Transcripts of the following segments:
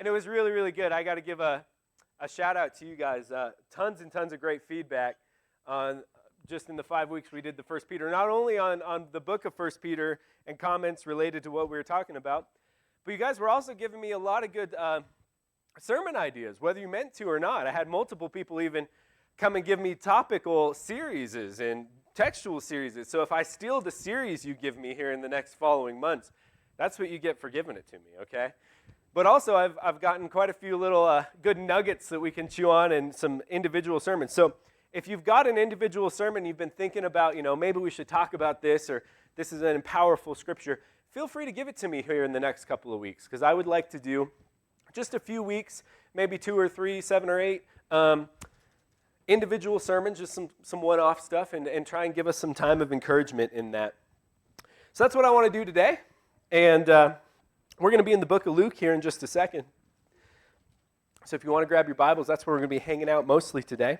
and it was really, really good. I got to give a shout out to you guys. Tons and tons of great feedback on just in the 5 weeks we did the First Peter. Not only on the book of First Peter and comments related to what we were talking about, but you guys were also giving me a lot of good sermon ideas, whether you meant to or not. I had multiple people even come and give me topical series and textual series. So if I steal the series you give me here in the next following months, that's what you get for giving it to me, okay? But also I've gotten quite a few little good nuggets that we can chew on and some individual sermons. So if you've got an individual sermon you've been thinking about, maybe we should talk about this, or this is an powerful scripture, feel free to give it to me here in the next couple of weeks, because I would like to do just a few weeks, maybe 2 or 3, 7 or 8, individual sermons, just some one-off stuff, and try and give us some time of encouragement in that. So that's what I want to do today, and we're going to be in the book of Luke here in just a second. So if you want to grab your Bibles, that's where we're going to be hanging out mostly today.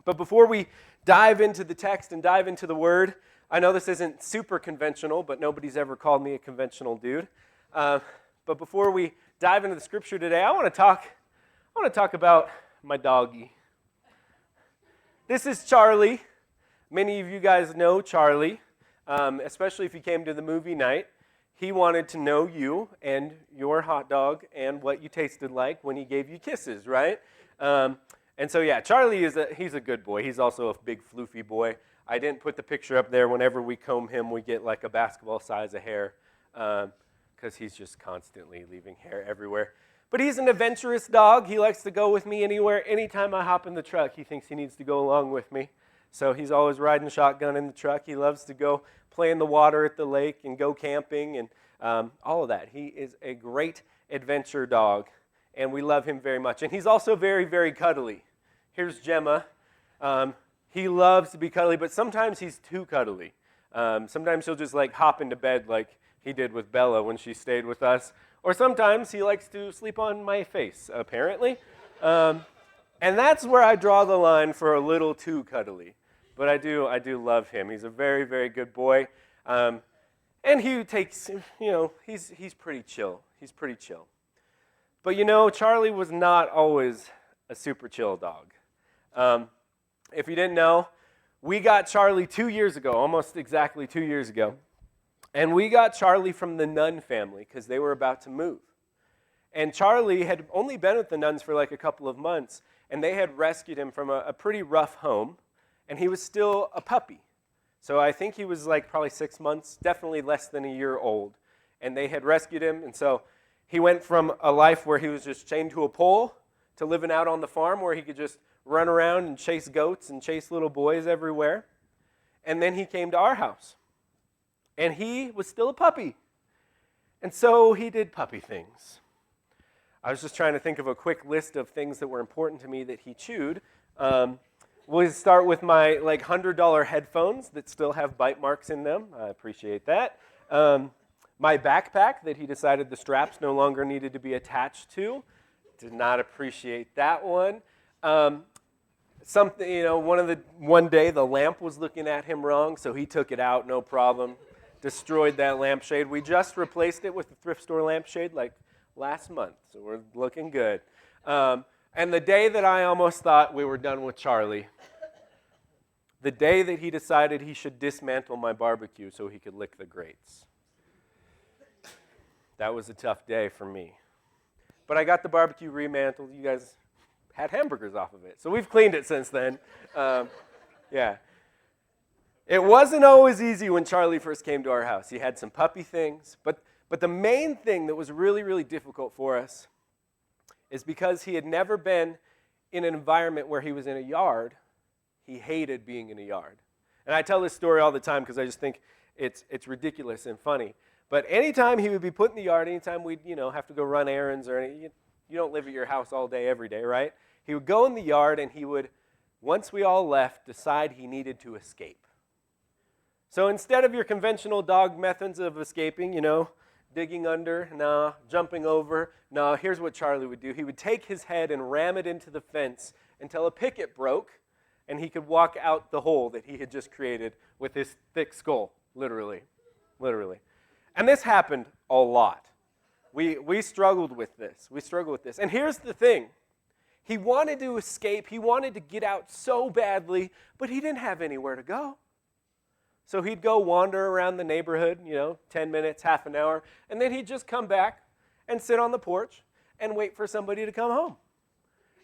But before we dive into the text and dive into the Word, I know this isn't super conventional, but nobody's ever called me a conventional dude. But before we dive into the Scripture today, I want to talk about my doggy. This is Charlie. Many of you guys know Charlie, especially if you came to the movie night. He wanted to know you and your hot dog and what you tasted like when he gave you kisses, right? And so, yeah, Charlie he's a good boy. He's also a big floofy boy. I didn't put the picture up there. Whenever we comb him, we get like a basketball size of hair because he's just constantly leaving hair everywhere. But he's an adventurous dog. He likes to go with me anywhere. Anytime I hop in the truck, he thinks he needs to go along with me. So he's always riding shotgun in the truck. He loves to go play in the water at the lake and go camping and all of that. He is a great adventure dog, and we love him very much. And he's also very, very cuddly. Here's Gemma. He loves to be cuddly, but sometimes he's too cuddly. Sometimes he'll just like hop into bed like he did with Bella when she stayed with us. Or sometimes he likes to sleep on my face, apparently. And that's where I draw the line for a little too cuddly. But I do love him. He's a very, very good boy. And he takes, he's pretty chill. He's pretty chill. But Charlie was not always a super chill dog. If you didn't know, we got Charlie 2 years ago, almost exactly 2 years ago. And we got Charlie from the Nun family because they were about to move. And Charlie had only been with the nuns for like a couple of months, and they had rescued him from a pretty rough home, and he was still a puppy. So I think he was like probably 6 months, definitely less than a year old. And they had rescued him, and so he went from a life where he was just chained to a pole to living out on the farm where he could just run around and chase goats and chase little boys everywhere. And then he came to our house. And he was still a puppy. And so he did puppy things. I was just trying to think of a quick list of things that were important to me that he chewed. We'll start with my $100 headphones that still have bite marks in them. I appreciate that. My backpack that he decided the straps no longer needed to be attached to. Did not appreciate that one. One day the lamp was looking at him wrong, so he took it out, no problem. Destroyed that lampshade. We just replaced it with a thrift store lampshade last month, so we're looking good. And the day that I almost thought we were done with Charlie, the day that he decided he should dismantle my barbecue so he could lick the grates. That was a tough day for me. But I got the barbecue remantled. You guys had hamburgers off of it. So we've cleaned it since then. Yeah. It wasn't always easy when Charlie first came to our house. He had some puppy things. But the main thing that was really, really difficult for us is because he had never been in an environment where he was in a yard. He hated being in a yard. And I tell this story all the time because I just think it's ridiculous and funny. But anytime he would be put in the yard, anytime we'd have to go run errands or anything, you don't live at your house all day, every day, right? He would go in the yard and he would, once we all left, decide he needed to escape. So instead of your conventional dog methods of escaping, digging under, jumping over, here's what Charlie would do. He would take his head and ram it into the fence until a picket broke and he could walk out the hole that he had just created with his thick skull, literally. And this happened a lot. We struggled with this. We struggled with this. And here's the thing. He wanted to escape. He wanted to get out so badly, but he didn't have anywhere to go. So he'd go wander around the neighborhood, 10 minutes, half an hour, and then he'd just come back and sit on the porch and wait for somebody to come home.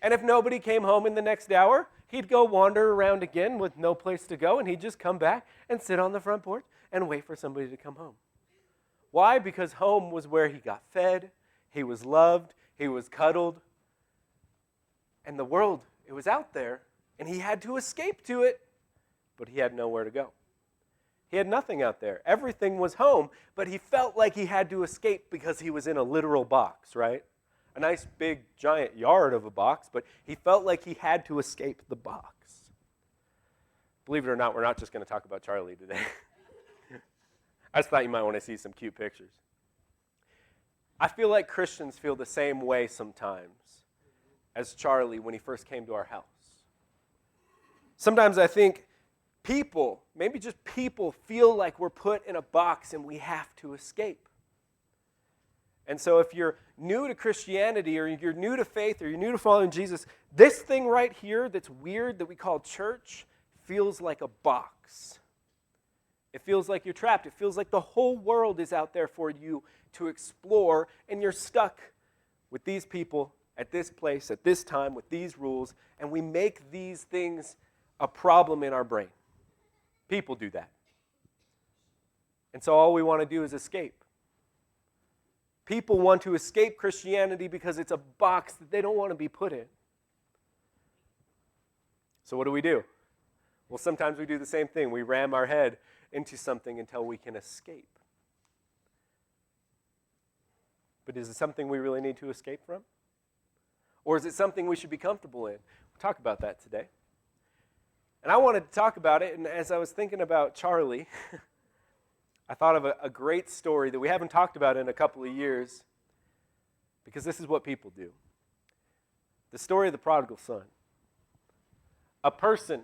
And if nobody came home in the next hour, he'd go wander around again with no place to go, and he'd just come back and sit on the front porch and wait for somebody to come home. Why? Because home was where he got fed, he was loved, he was cuddled, and the world, it was out there, and he had to escape to it, but he had nowhere to go. He had nothing out there. Everything was home, but he felt like he had to escape because he was in a literal box, right? A nice big giant yard of a box, but he felt like he had to escape the box. Believe it or not, we're not just going to talk about Charlie today. I just thought you might want to see some cute pictures. I feel like Christians feel the same way sometimes as Charlie when he first came to our house. Sometimes I think people, maybe just people, feel like we're put in a box and we have to escape. And so if you're new to Christianity or you're new to faith or you're new to following Jesus, this thing right here that's weird that we call church feels like a box. It feels like you're trapped. It feels like the whole world is out there for you to explore, and you're stuck with these people at this place, at this time, with these rules, and we make these things a problem in our brain. People do that. And so all we want to do is escape. People want to escape Christianity because it's a box that they don't want to be put in. So what do? Well, sometimes we do the same thing. We ram our head into something until we can escape. But is it something we really need to escape from? Or is it something we should be comfortable in? We'll talk about that today. And I wanted to talk about it, and as I was thinking about Charlie, I thought of a great story that we haven't talked about in a couple of years, because this is what people do. The story of the prodigal son. A person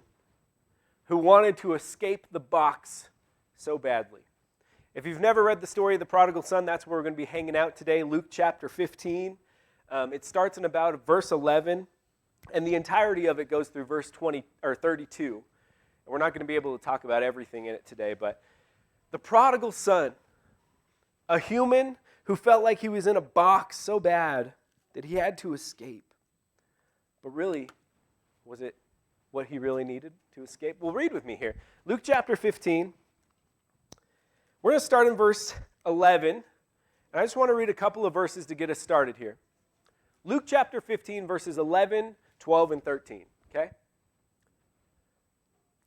who wanted to escape the box so badly. If you've never read the story of the prodigal son, that's where we're going to be hanging out today, Luke chapter 15. It starts in about verse 11, and the entirety of it goes through verse 20 or 32. And we're not going to be able to talk about everything in it today, but the prodigal son, a human who felt like he was in a box so bad that he had to escape. But really, was it what he really needed to escape? Well, read with me here. Luke chapter 15. We're going to start in verse 11, and I just want to read a couple of verses to get us started here. Luke chapter 15, verses 11, 12, and 13, okay?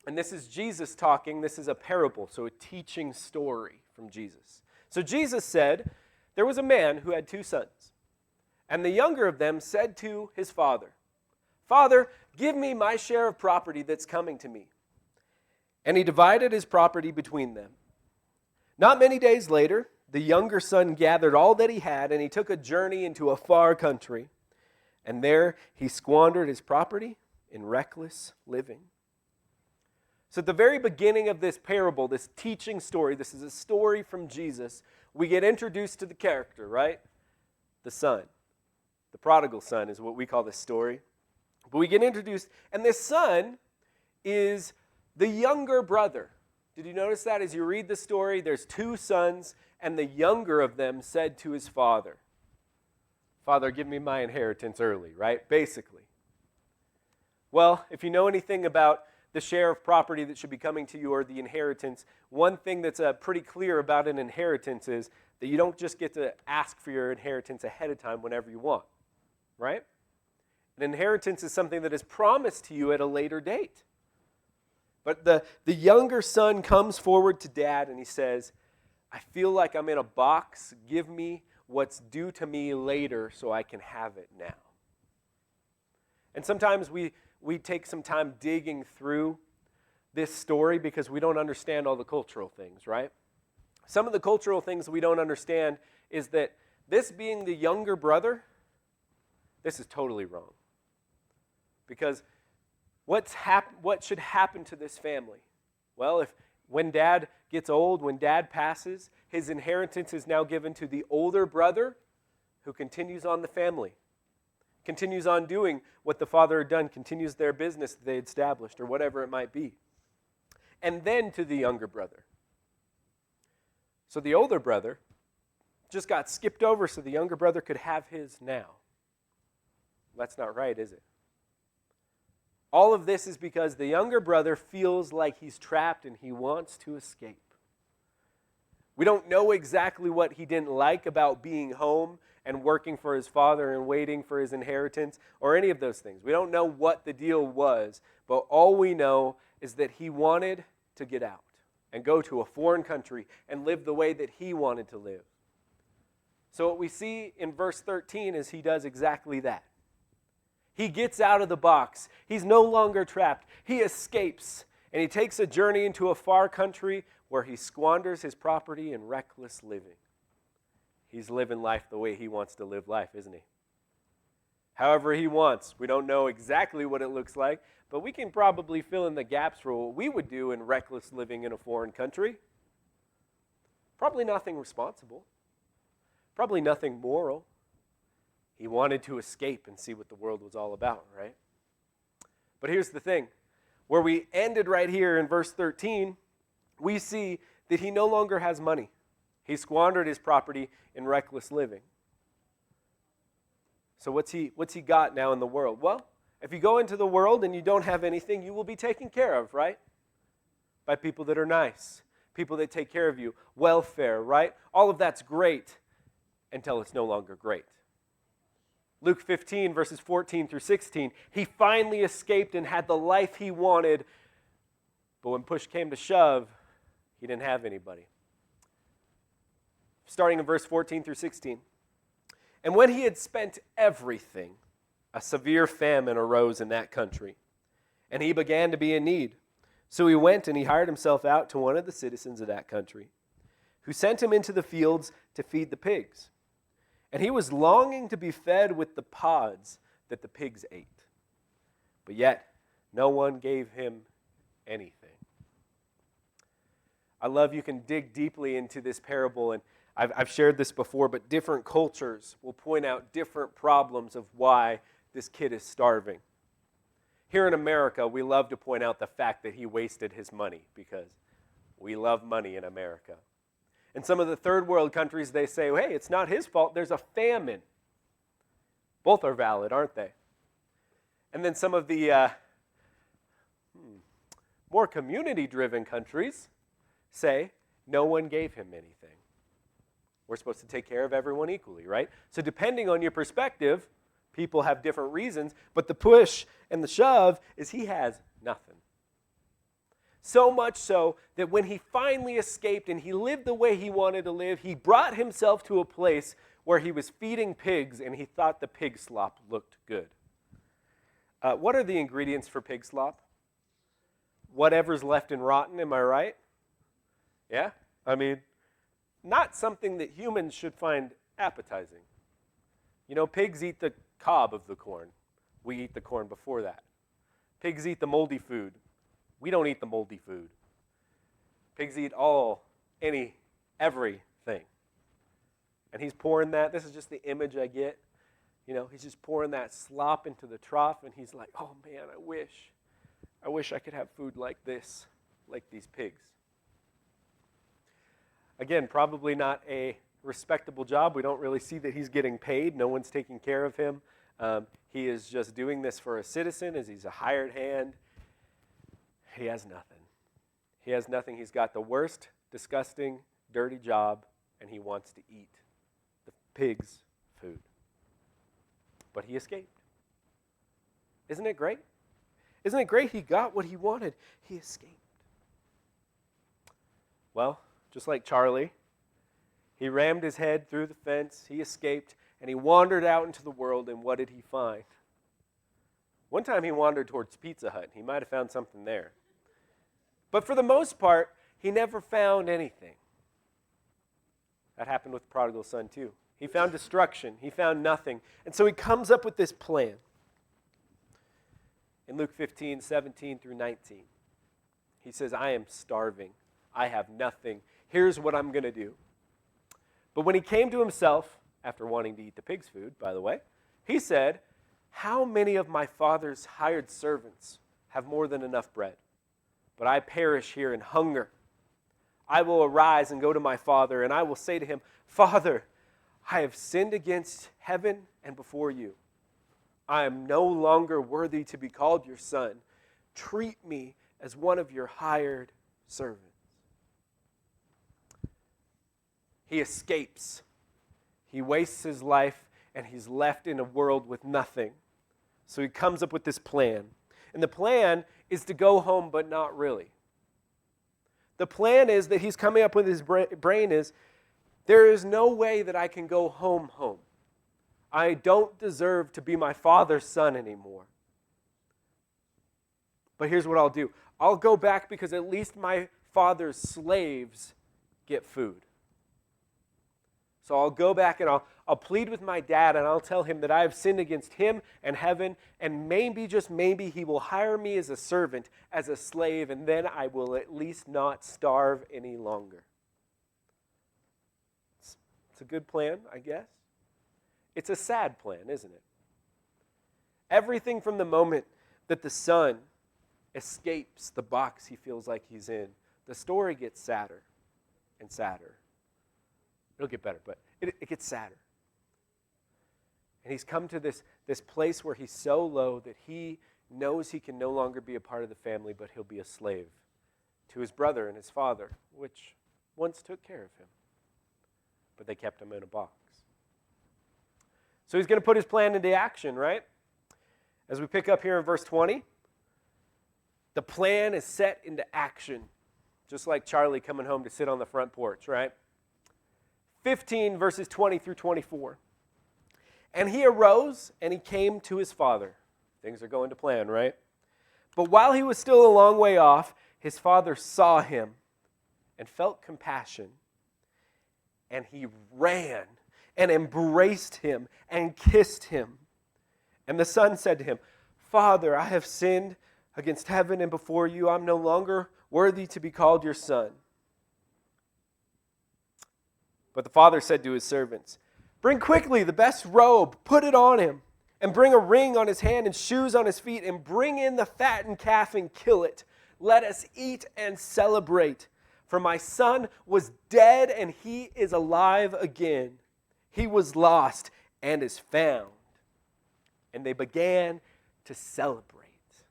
And this is Jesus talking. This is a parable, so a teaching story from Jesus. So Jesus said, there was a man who had 2 sons, and the younger of them said to his father, "Father, give me my share of property that's coming to me." And he divided his property between them. Not many days later, the younger son gathered all that he had, and he took a journey into a far country. And there he squandered his property in reckless living. So at the very beginning of this parable, this teaching story, this is a story from Jesus, we get introduced to the character, right? The son. The prodigal son is what we call this story. But we get introduced, and this son is the younger brother. Did you notice that as you read the story? There's 2 sons, and the younger of them said to his father, "Father, give me my inheritance early," right? Basically. Well, if you know anything about the share of property that should be coming to you or the inheritance, one thing that's pretty clear about an inheritance is that you don't just get to ask for your inheritance ahead of time whenever you want, right? An inheritance is something that is promised to you at a later date. But the younger son comes forward to dad and he says, "I feel like I'm in a box. Give me what's due to me later so I can have it now." And sometimes we take some time digging through this story because we don't understand all the cultural things, right? Some of the cultural things we don't understand is that this being the younger brother, this is totally wrong. Because what should happen to this family? Well, when dad gets old, when dad passes, his inheritance is now given to the older brother who continues on the family, continues on doing what the father had done, continues their business that they had established, or whatever it might be. And then to the younger brother. So the older brother just got skipped over so the younger brother could have his now. That's not right, is it? All of this is because the younger brother feels like he's trapped and he wants to escape. We don't know exactly what he didn't like about being home and working for his father and waiting for his inheritance or any of those things. We don't know what the deal was, but all we know is that he wanted to get out and go to a foreign country and live the way that he wanted to live. So what we see in verse 13 is he does exactly that. He gets out of the box. He's no longer trapped. He escapes, and he takes a journey into a far country where he squanders his property in reckless living. He's living life the way he wants to live life, isn't he? However he wants. We don't know exactly what it looks like, but we can probably fill in the gaps for what we would do in reckless living in a foreign country. Probably nothing responsible. Probably nothing moral. He wanted to escape and see what the world was all about, right? But here's the thing. Where we ended right here in verse 13, we see that he no longer has money. He squandered his property in reckless living. So what's he got now in the world? Well, if you go into the world and you don't have anything, you will be taken care of, right? By people that are nice, people that take care of you, welfare, right? All of that's great until it's no longer great. Luke 15, verses 14 through 16, he finally escaped and had the life he wanted, but when push came to shove, he didn't have anybody. Starting in verse 14 through 16. And when he had spent everything, a severe famine arose in that country, and he began to be in need. So he went and he hired himself out to one of the citizens of that country, who sent him into the fields to feed the pigs. And he was longing to be fed with the pods that the pigs ate. But yet, no one gave him anything. I love you can dig deeply into this parable, and I've shared this before, but different cultures will point out different problems of why this kid is starving. Here in America, we love to point out the fact that he wasted his money because we love money in America. In some of the third world countries, they say, hey, it's not his fault, there's a famine. Both are valid, aren't they? And then some of the more community-driven countries say, no one gave him anything. We're supposed to take care of everyone equally, right? So depending on your perspective, people have different reasons, but the push and the shove is he has nothing. So much so that when he finally escaped and he lived the way he wanted to live, he brought himself to a place where he was feeding pigs and he thought the pig slop looked good. What are the ingredients for pig slop? Whatever's left and rotten, am I right? Yeah? I mean, not something that humans should find appetizing. You know, pigs eat the cob of the corn. We eat the corn before that. Pigs eat the moldy food. We don't eat the moldy food. Pigs eat everything. And he's pouring that. This is just the image I get. You know, he's just pouring that slop into the trough, and he's like, oh man, I wish I could have food like this, like these pigs. Again, probably not a respectable job. We don't really see that he's getting paid. No one's taking care of him. He is just doing this for a citizen as he's a hired hand. He has nothing. He has nothing. He's got the worst, disgusting, dirty job, and he wants to eat the pig's food. But he escaped. Isn't it great? Isn't it great he got what he wanted? He escaped. Well, just like Charlie, he rammed his head through the fence, he escaped, and he wandered out into the world, and what did he find? One time he wandered towards Pizza Hut. He might have found something there. But for the most part, he never found anything. That happened with the prodigal son too. He found destruction. He found nothing. And so he comes up with this plan. In Luke 15, 17 through 19, he says, I am starving. I have nothing. Here's what I'm going to do. But when he came to himself, after wanting to eat the pig's food, by the way. He said, "How many of my father's hired servants have more than enough bread? But I perish here in hunger. I will arise and go to my father, and I will say to him, 'Father, I have sinned against heaven and before you. I am no longer worthy to be called your son. Treat me as one of your hired servants.'" He escapes. He wastes his life, and he's left in a world with nothing. So he comes up with this plan. And the plan is to go home, but not really. The plan is that he's coming up with his brain is, there is no way that I can go home. I don't deserve to be my father's son anymore. But here's what I'll do. I'll go back because at least my father's slaves get food. So I'll go back and I'll plead with my dad, and I'll tell him that I have sinned against him and heaven, and maybe, just maybe, he will hire me as a servant, as a slave, and then I will at least not starve any longer. It's a good plan, I guess. It's a sad plan, isn't it? Everything from the moment that the son escapes the box he feels like he's in, the story gets sadder and sadder. It'll get better, but it gets sadder. And he's come to this place where he's so low that he knows he can no longer be a part of the family, but he'll be a slave to his brother and his father, which once took care of him. But they kept him in a box. So he's going to put his plan into action, right? As we pick up here in verse 20, the plan is set into action, just like Charlie coming home to sit on the front porch, right? 15 verses 20 through 24. "And he arose and he came to his father." Things are going to plan, right? "But while he was still a long way off, his father saw him and felt compassion. And he ran and embraced him and kissed him. And the son said to him, 'Father, I have sinned against heaven and before you. I'm no longer worthy to be called your son.' But the father said to his servants, 'Bring quickly the best robe, put it on him, and bring a ring on his hand and shoes on his feet, and bring in the fattened calf and kill it. Let us eat and celebrate. For my son was dead and he is alive again. He was lost and is found.' And they began to celebrate."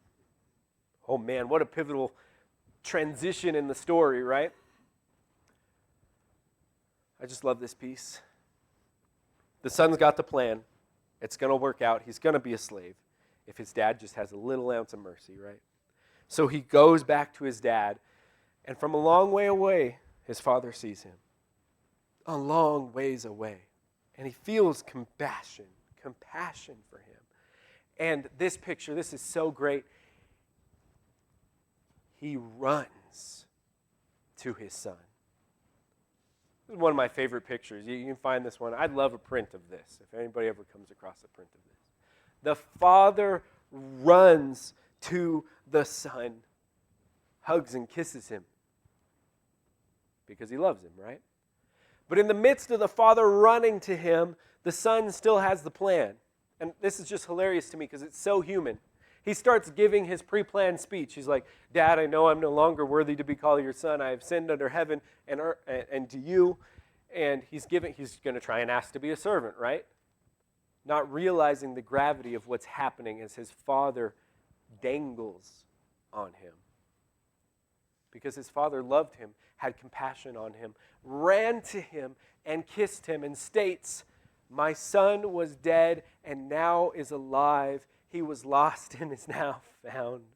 Oh man, what a pivotal transition in the story, right? I just love this piece. The son's got the plan. It's going to work out. He's going to be a slave if his dad just has a little ounce of mercy, right? So he goes back to his dad, and from a long way away, his father sees him. A long ways away. And he feels compassion for him. And this picture, this is so great. He runs to his son. This is one of my favorite pictures. You can find this one. I'd love a print of this, if anybody ever comes across a print of this. The father runs to the son, hugs and kisses him, because he loves him, right? But in the midst of the father running to him, the son still has the plan. And this is just hilarious to me because it's so human. He starts giving his pre-planned speech. He's like, "Dad, I know I'm no longer worthy to be called your son. I have sinned under heaven and to you." And he's going to try and ask to be a servant, right? Not realizing the gravity of what's happening as his father dangles on him. Because his father loved him, had compassion on him, ran to him and kissed him, and states, "My son was dead and now is alive. He was lost and is now found."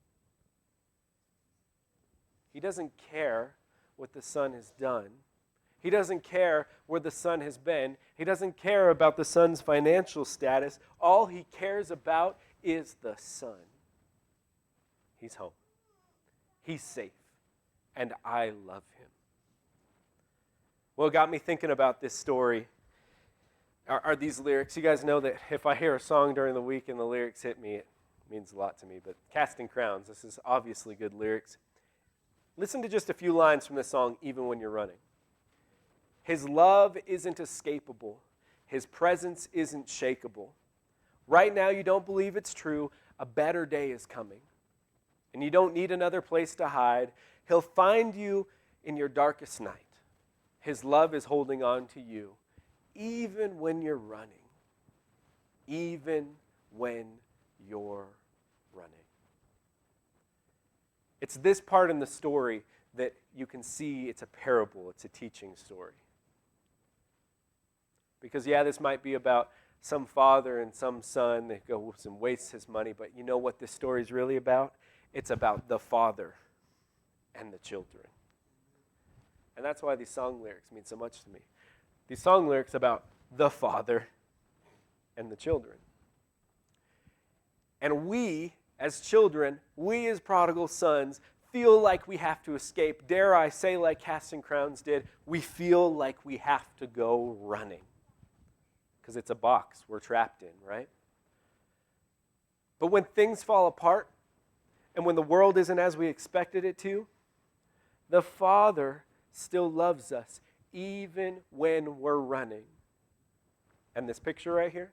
He doesn't care what the son has done. He doesn't care where the son has been. He doesn't care about the son's financial status. All he cares about is the son. He's home. He's safe. And I love him. Well, it got me thinking about this story are these lyrics. You guys know that if I hear a song during the week and the lyrics hit me, it means a lot to me. But Casting Crowns, this is obviously good lyrics. Listen to just a few lines from this song, Even When You're Running. "His love isn't escapable. His presence isn't shakable. Right now you don't believe it's true. A better day is coming. And you don't need another place to hide. He'll find you in your darkest night. His love is holding on to you, even when you're running. Even when you're running. It's this part in the story that you can see it's a parable, it's a teaching story. Because this might be about some father and some son that goes and wastes his money, but you know what this story is really about? It's about the father and the children. And that's why these song lyrics mean so much to me. These song lyrics about the father and the children. And we, as children, we as prodigal sons, feel like we have to escape. Dare I say, like Casting Crowns did, we feel like we have to go running. Because it's a box we're trapped in, right? But when things fall apart, and when the world isn't as we expected it to, the Father still loves us, even when we're running. And this picture right here,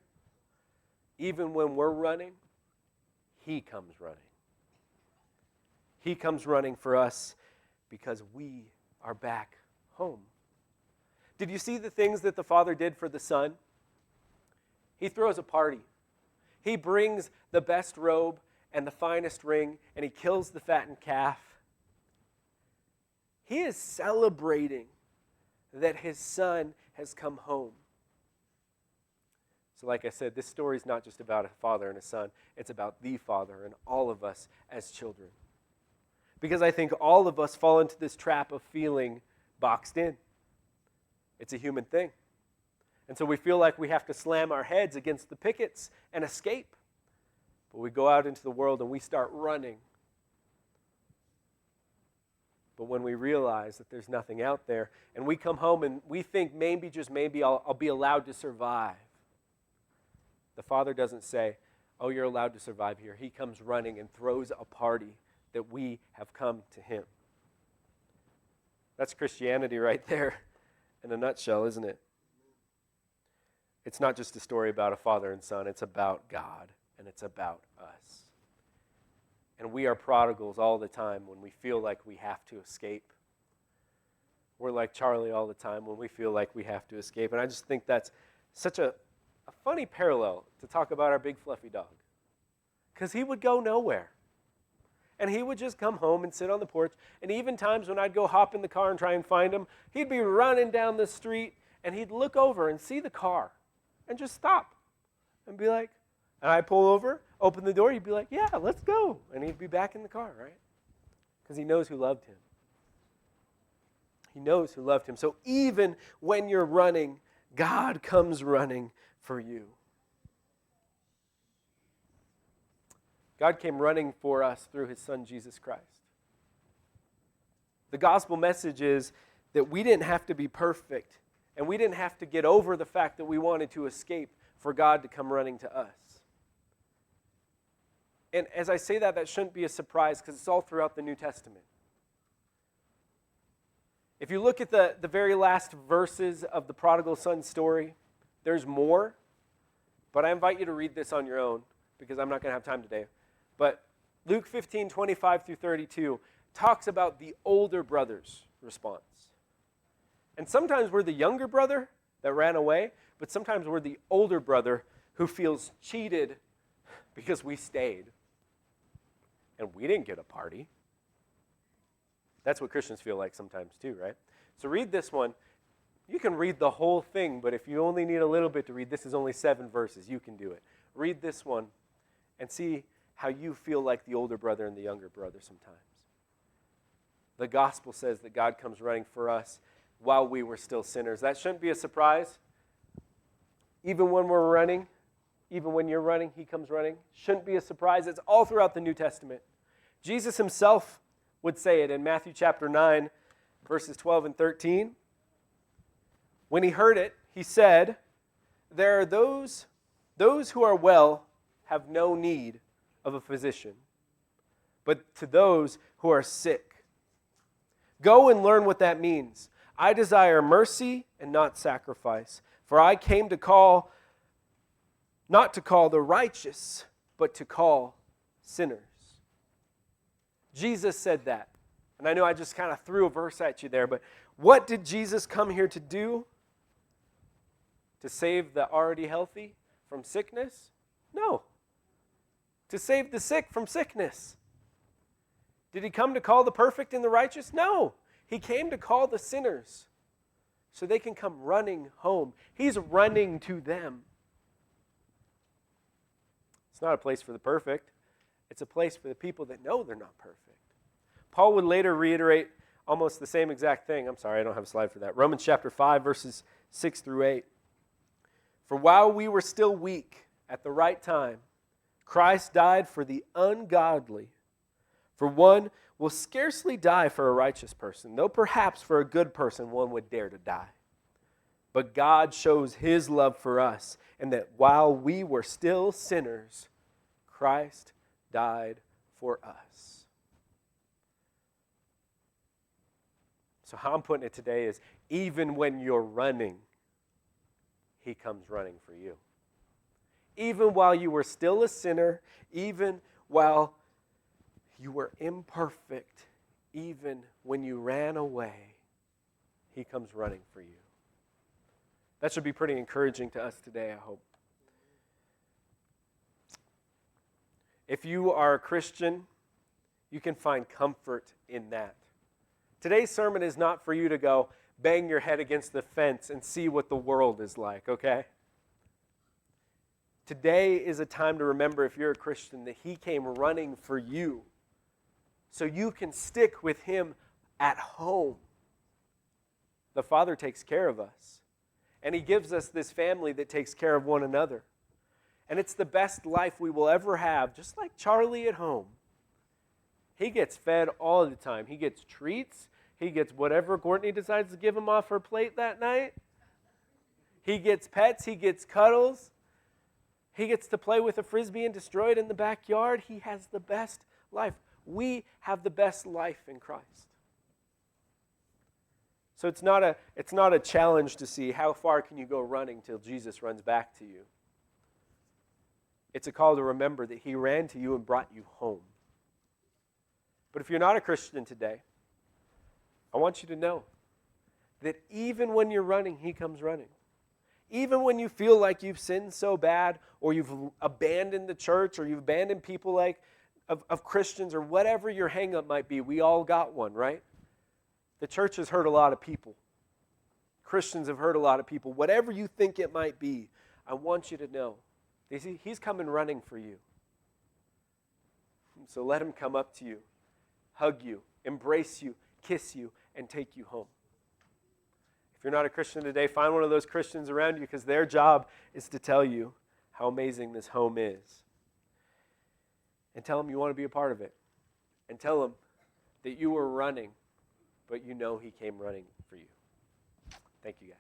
even when we're running, He comes running. He comes running for us because we are back home. Did you see the things that the Father did for the Son? He throws a party. He brings the best robe and the finest ring, and He kills the fattened calf. He is celebrating that His Son has come home. So like I said, this story is not just about a father and a son. It's about the Father and all of us as children. Because I think all of us fall into this trap of feeling boxed in. It's a human thing. And so we feel like we have to slam our heads against the pickets and escape. But we go out into the world and we start running. But when we realize that there's nothing out there, and we come home and we think maybe, just maybe, I'll be allowed to survive. The Father doesn't say, oh, you're allowed to survive here. He comes running and throws a party that we have come to Him. That's Christianity right there in a nutshell, isn't it? It's not just a story about a father and son. It's about God, and it's about us. And we are prodigals all the time when we feel like we have to escape. We're like Charlie all the time when we feel like we have to escape. And I just think that's such a funny parallel to talk about our big fluffy dog. Because he would go nowhere. And he would just come home and sit on the porch. And even times when I'd go hop in the car and try and find him, he'd be running down the street, and he'd look over and see the car and just stop and be like, and I'd pull over, open the door, he'd be like, yeah, let's go. And he'd be back in the car, right? Because he knows who loved him. He knows who loved him. So even when you're running, God comes running for you. God came running for us through His Son, Jesus Christ. The gospel message is that we didn't have to be perfect, and we didn't have to get over the fact that we wanted to escape for God to come running to us. And as I say that shouldn't be a surprise because it's all throughout the New Testament. If you look at the very last verses of the prodigal son story, there's more, but I invite you to read this on your own because I'm not going to have time today. But Luke 15:25 through 32 talks about the older brother's response. And sometimes we're the younger brother that ran away, but sometimes we're the older brother who feels cheated because we stayed. And we didn't get a party. That's what Christians feel like sometimes too, right? So read this one. You can read the whole thing, but if you only need a little bit to read, this is only 7 verses. You can do it. Read this one and see how you feel like the older brother and the younger brother sometimes. The gospel says that God comes running for us while we were still sinners. That shouldn't be a surprise. Even when we're running, even when you're running, He comes running. Shouldn't be a surprise. It's all throughout the New Testament. Jesus Himself would say it in Matthew chapter 9, verses 12 and 13. When He heard it, He said, there are those who are well have no need of a physician, but to those who are sick. Go and learn what that means. I desire mercy and not sacrifice, For I came to call, not to call the righteous, but to call sinners. Jesus said that. And I know I just kind of threw a verse at you there, but what did Jesus come here to do? To save the already healthy from sickness? No. To save the sick from sickness. Did he come to call the perfect and the righteous? No. He came to call the sinners so they can come running home. He's running to them. It's not a place for the perfect. It's a place for the people that know they're not perfect. Paul would later reiterate almost the same exact thing. I'm sorry, I don't have a slide for that. Romans chapter 5, verses 6 through 8. For while we were still weak, at the right time, Christ died for the ungodly. For one will scarcely die for a righteous person, though perhaps for a good person one would dare to die. But God shows his love for us, and that while we were still sinners, Christ died for us. So how I'm putting it today is, even when you're running, he comes running for you. Even while you were still a sinner, even while you were imperfect, even when you ran away, he comes running for you. That should be pretty encouraging to us today, I hope. If you are a Christian, you can find comfort in that. Today's sermon is not for you to go bang your head against the fence and see what the world is like, okay? Today is a time to remember, if you're a Christian, that he came running for you so you can stick with him at home. The Father takes care of us, and he gives us this family that takes care of one another. And it's the best life we will ever have, just like Charlie at home. He gets fed all the time. He gets treats. He gets whatever Courtney decides to give him off her plate that night. He gets pets. He gets cuddles. He gets to play with a Frisbee and destroy it in the backyard. He has the best life. We have the best life in Christ. So it's not a challenge to see how far can you go running till Jesus runs back to you. It's a call to remember that he ran to you and brought you home. But if you're not a Christian today, I want you to know that even when you're running, he comes running. Even when you feel like you've sinned so bad, or you've abandoned the church, or you've abandoned people of Christians, or whatever your hang-up might be, we all got one, right? The church has hurt a lot of people. Christians have hurt a lot of people. Whatever you think it might be, I want you to know that he's coming running for you. So let him come up to you, hug you, embrace you, kiss you, and take you home. If you're not a Christian today, find one of those Christians around you, because their job is to tell you how amazing this home is. And tell them you want to be a part of it. And tell them that you were running, but you know he came running for you. Thank you, guys.